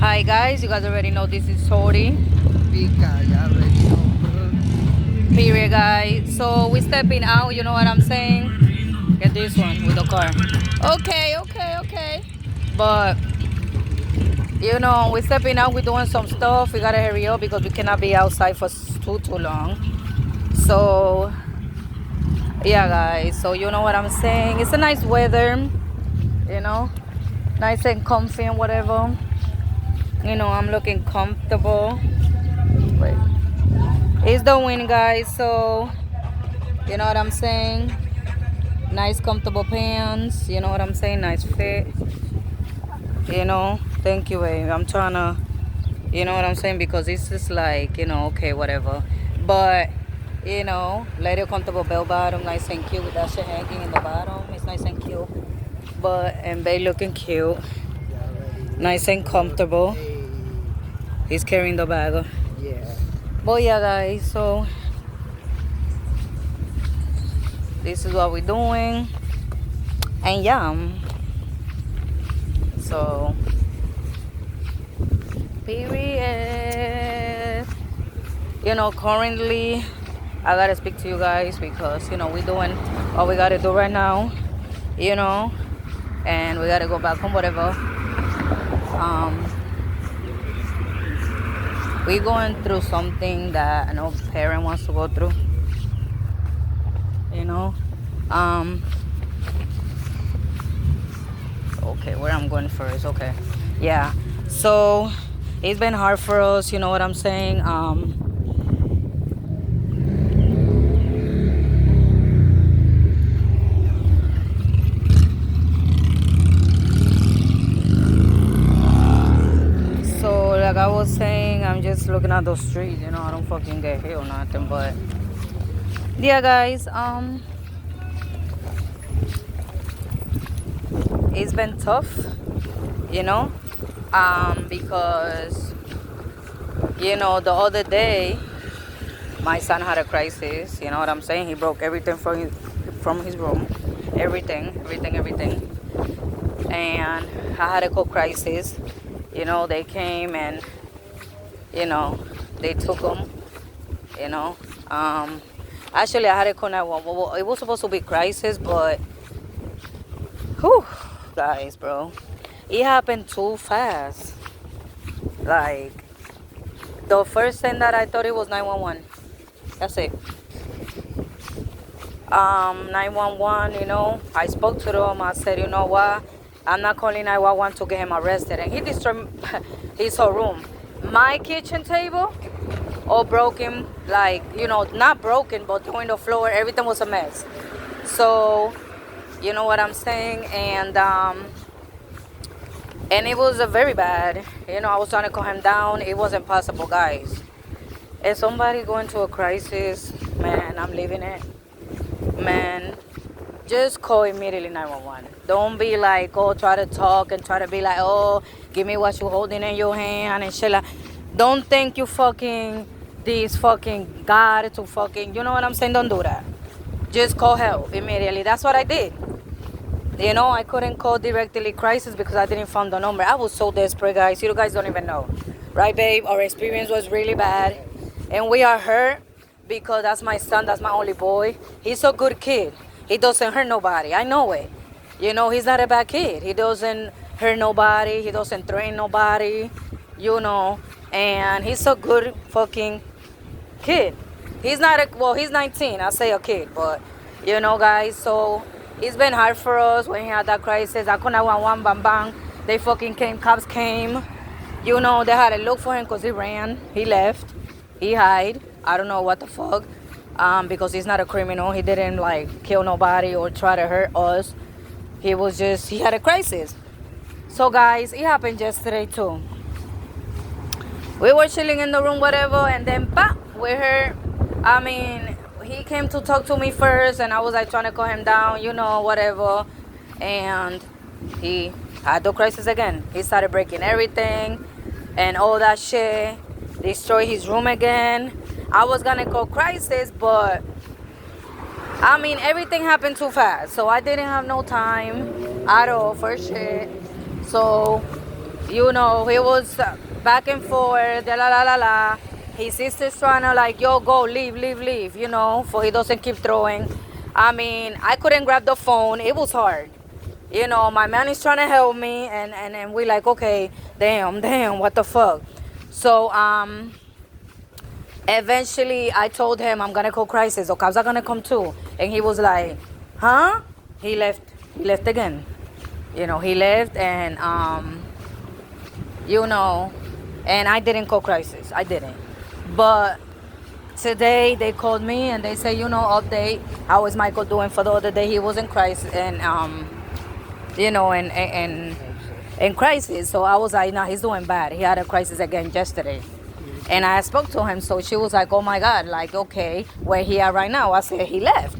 Hi guys, you guys already know this is Tori. Pika, you already know, bro. Period guys. So we stepping out, you know what I'm saying? Get this one with the car. Okay. But we're stepping out, we're doing some stuff. We gotta hurry up because we cannot be outside for too long. So yeah guys, so you know what I'm saying? It's a nice weather, you know, nice and comfy and whatever. I'm looking comfortable. Wait. It's the wind guys, so you know what I'm saying? Nice comfortable pants, you know what I'm saying? Nice fit, Thank you, babe. I'm trying to, you know what I'm saying? Because it's just like, okay, whatever. But, lady comfortable bell bottom, nice and cute with that shit hanging in the bottom. It's nice and cute. But, and babe looking cute, You already nice and know. comfortable. Hey, He's carrying the bag. yeah. But yeah, guys, so this is what we're doing. And yeah, so period. Currently I gotta speak to you guys because we're doing what we gotta do right now, you know, and we gotta go back home, whatever. Um, we're going through something that no parent wants to go through, you know. Um, okay, where I'm going first? Okay, yeah. So it's been hard for us, you know what I'm saying. So like I was saying, I'm just looking at the street, I don't fucking get hit or nothing, but yeah guys, it's been tough, you know, because the other day my son had a crisis, you know what I'm saying? He broke everything from his room, everything. And I had a co-crisis, they came and they took him, you know. Actually, I had a call 911. Well, it was supposed to be crisis, but whew, guys, bro, it happened too fast. Like the first thing that I thought it was 911. That's it. 911. I spoke to them. I said, you know what? I'm not calling 911 to get him arrested, and he destroyed his whole room. My kitchen table all broken, like not broken, but on the floor, everything was a mess. So you know what I'm saying, and it was very bad. I was trying to calm him down. It wasn't possible, guys. If somebody going through a crisis, man, I'm leaving it. Man, just call immediately 911. Don't be like, oh, try to talk and try to be like, oh, give me what you holding in your hand and shit. Like, don't think you fucking this fucking God to fucking, you know what I'm saying? Don't do that. Just call help immediately. That's what I did. I couldn't call directly crisis because I didn't find the number. I was so desperate, guys. You guys don't even know. Right, babe? Our experience was really bad. And we are hurt because that's my son. That's my only boy. He's a good kid. He doesn't hurt nobody. I know it. He's not a bad kid. He doesn't hurt nobody. He doesn't threaten nobody. And he's a good fucking kid. He's not he's 19. I say a kid, but guys. So it's been hard for us when he had that crisis. I couldn't one bang bang. They fucking came. Cops came. They had to look for him because he ran. He left. He hid. I don't know what the fuck. Because he's not a criminal. He didn't like kill nobody or try to hurt us. He had a crisis. So guys, it happened yesterday too. We were chilling in the room, whatever, and then pop, we heard. He came to talk to me first, and I was like trying to calm him down, whatever. And he had the crisis again. He started breaking everything and all that shit. Destroy his room again. I was gonna call crisis, but everything happened too fast, so I didn't have no time at all for shit. So You know, he was back and forth, la la la la. His sister's trying to like, yo, go, leave, leave, leave, you know, for he doesn't keep throwing. I mean, I couldn't grab the phone. It was hard. You know, my man is trying to help me, and we like, okay, damn, what the fuck? So, eventually I told him I'm gonna call crisis, the cops are gonna come too. And he was like, huh? He left again. You know, he left and, you know, and I didn't call crisis. I didn't. But today they called me and they say, you know, update. How is Michael doing? For the other day he was in crisis and you know, in crisis. So I was like, no, he's doing bad. He had a crisis again yesterday. And I spoke to him, so she was like, oh my God, like, okay, where he at right now? I said, he left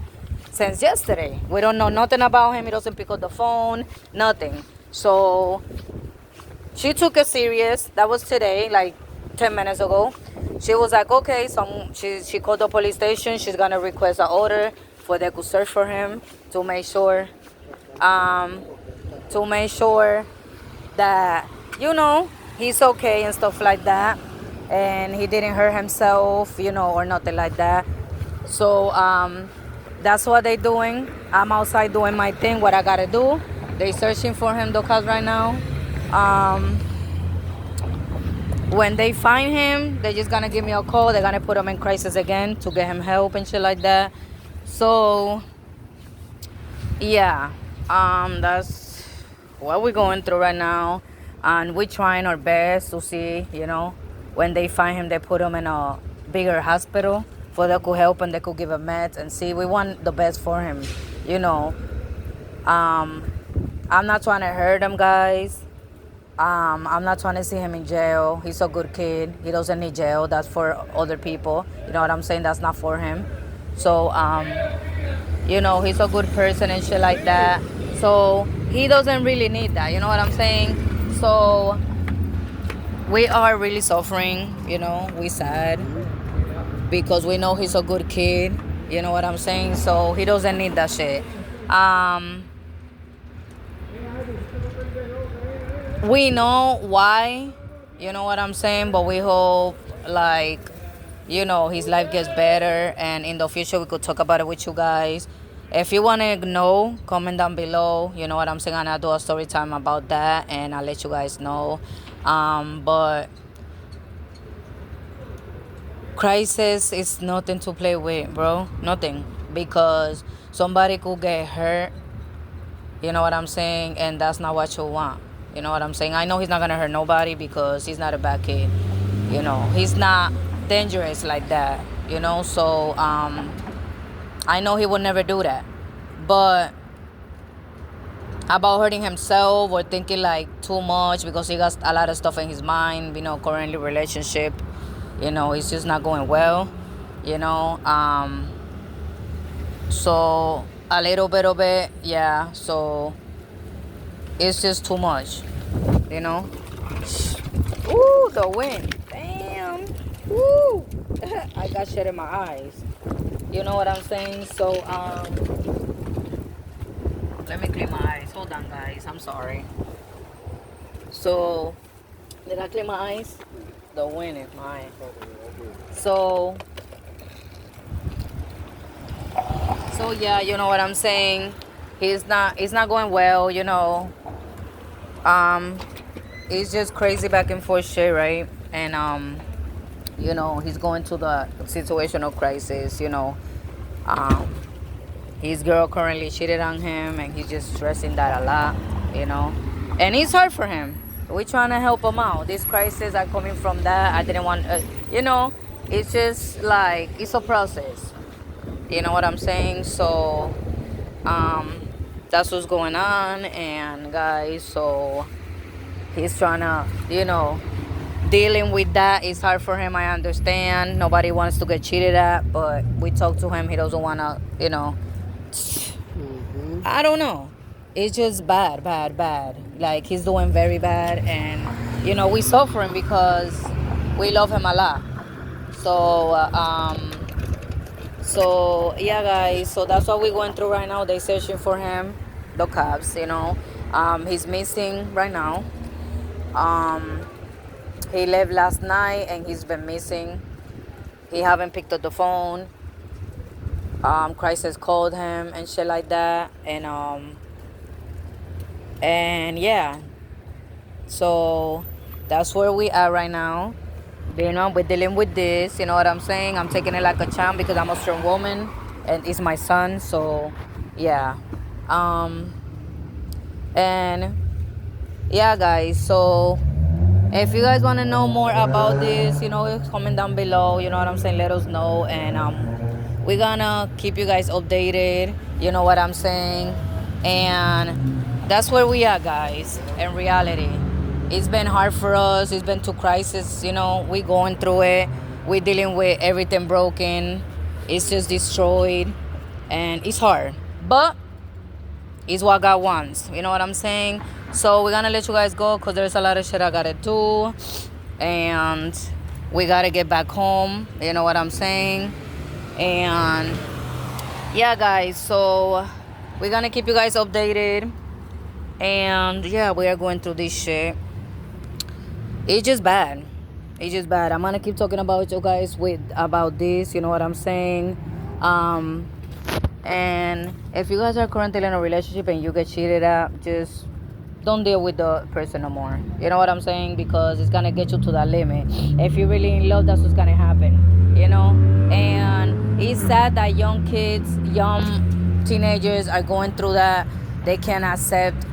since yesterday. We don't know nothing about him. He doesn't pick up the phone, nothing. So she took it serious. That was today, like 10 minutes ago. She was like, okay, she called the police station. She's going to request an order for they could search for him to make sure that, you know, he's okay and stuff like that. And he didn't hurt himself, you know, or nothing like that. So that's what they're doing. I'm outside doing my thing, what I gotta do. They searching for him, the cops right now. When they find him, they're just gonna give me a call. They're gonna put him in crisis again to get him help and shit like that. So yeah, that's what we're going through right now, and we're trying our best to see, you know, when they find him, they put him in a bigger hospital for they could help and they could give him meds and see. We want the best for him, you know. I'm not trying to hurt him, guys. I'm not trying to see him in jail. He's a good kid. He doesn't need jail. That's for other people. You know what I'm saying? That's not for him. So, you know, he's a good person and shit like that. So he doesn't really need that. You know what I'm saying? So we are really suffering. You know, we sad because we know he's a good kid. You know what I'm saying? So he doesn't need that shit. We know why. You know what I'm saying? But we hope, like, you know, his life gets better, and in the future we could talk about it with you guys. If you want to know, comment down below. You know what I'm saying? And I'll do a story time about that, and I'll let you guys know. But crisis is nothing to play with, bro. Nothing. Because somebody could get hurt. You know what I'm saying? And that's not what you want. You know what I'm saying? I know he's not going to hurt nobody because he's not a bad kid. You know, he's not dangerous like that. You know, so I know he would never do that. But about hurting himself or thinking like too much because he got a lot of stuff in his mind, you know, currently relationship, you know, it's just not going well, you know. So a little bit of it, yeah, so it's just too much, you know. Ooh, the wind, damn. Ooh. I got shit in my eyes. You know what I'm saying? So, let me clean my eyes. Hold on, guys. I'm sorry. So, did I clean my eyes? The wind is mine. So yeah, you know what I'm saying? It's not going well, you know. It's just crazy back and forth shit, right? And you know, he's going to the situational crisis, you know. His girl currently cheated on him and he's just stressing that a lot, you know. And it's hard for him. We're trying to help him out. These crises are coming from that. I didn't want, you know, it's just like, it's a process. You know what I'm saying? So, that's what's going on. And guys, so he's trying to, you know, dealing with that is hard for him. I understand. Nobody wants to get cheated at, but we talk to him. He doesn't want to, you know. I don't know. It's just bad. Like, he's doing very bad. And, you know, we suffering because we love him a lot. So, yeah, guys. So that's what we're going through right now. They're searching for him, the cops, you know. He's missing right now. Um, he left last night and he's been missing. He haven't picked up the phone. Crisis called him and shit like that, and yeah, so that's where we are right now. You know, we're dealing with this. You know what I'm saying? I'm taking it like a champ because I'm a strong woman, and it's my son. So, yeah, and yeah, guys. So if you guys want to know more about this, you know, comment down below. You know what I'm saying? Let us know, and we're gonna keep you guys updated. You know what I'm saying? And that's where we are, guys. In reality, it's been hard for us. It's been two crises. You know, we going through it. We're dealing with everything broken. It's just destroyed, and it's hard. But it's what God wants. You know what I'm saying? So we're gonna let you guys go because there's a lot of shit I gotta do, and we gotta get back home. You know what I'm saying? And yeah, guys. So we're gonna keep you guys updated, and yeah, we are going through this shit. It's just bad. It's just bad. I'm gonna keep talking about you guys about this. You know what I'm saying? And if you guys are currently in a relationship and you get cheated at, just don't deal with the person no more. You know what I'm saying? Because it's gonna get you to that limit. If you're really in love, that's what's gonna happen. You know? And it's sad that young kids, young teenagers are going through that. They can't accept,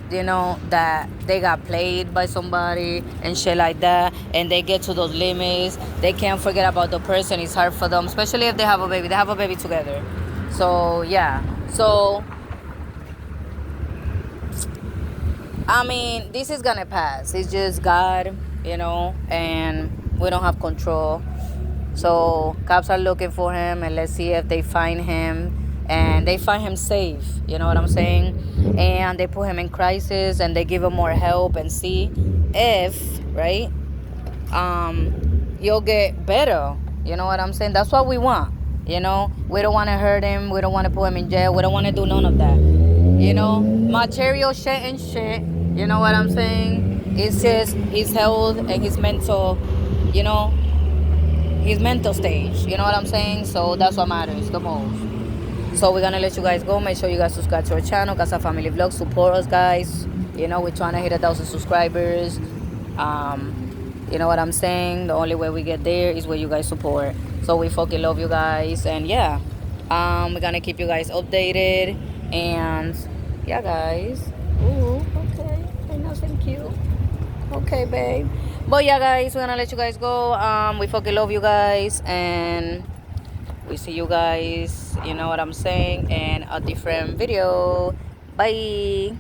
you know, that they got played by somebody and shit like that, and they get to those limits. They can't forget about the person. It's hard for them, especially if they have a baby. They have a baby together. So yeah, so I mean, this is gonna pass. It's just God, you know, and we don't have control. So cops are looking for him, and let's see if they find him, and they find him safe. You know what I'm saying? And they put him in crisis, and they give him more help, and see if, right, he'll get better. You know what I'm saying? That's what we want. You know, we don't want to hurt him. We don't want to put him in jail. We don't want to do none of that. You know, material shit and shit. You know what I'm saying? It's just his health and his mental, you know, his mental stage. You know what I'm saying? So that's what matters the most. So we're going to let you guys go. Make sure you guys subscribe to our channel, Casa Family Vlogs. Support us, guys. You know, we're trying to hit 1,000 subscribers. You know what I'm saying? The only way we get there is where you guys support. So we fucking love you guys. And yeah, we're gonna keep you guys updated. And yeah, guys. Ooh, okay. Ain't nothing cute. Okay, babe. But yeah, guys, we're gonna let you guys go. We fucking love you guys. And we see you guys, you know what I'm saying, in a different video. Bye.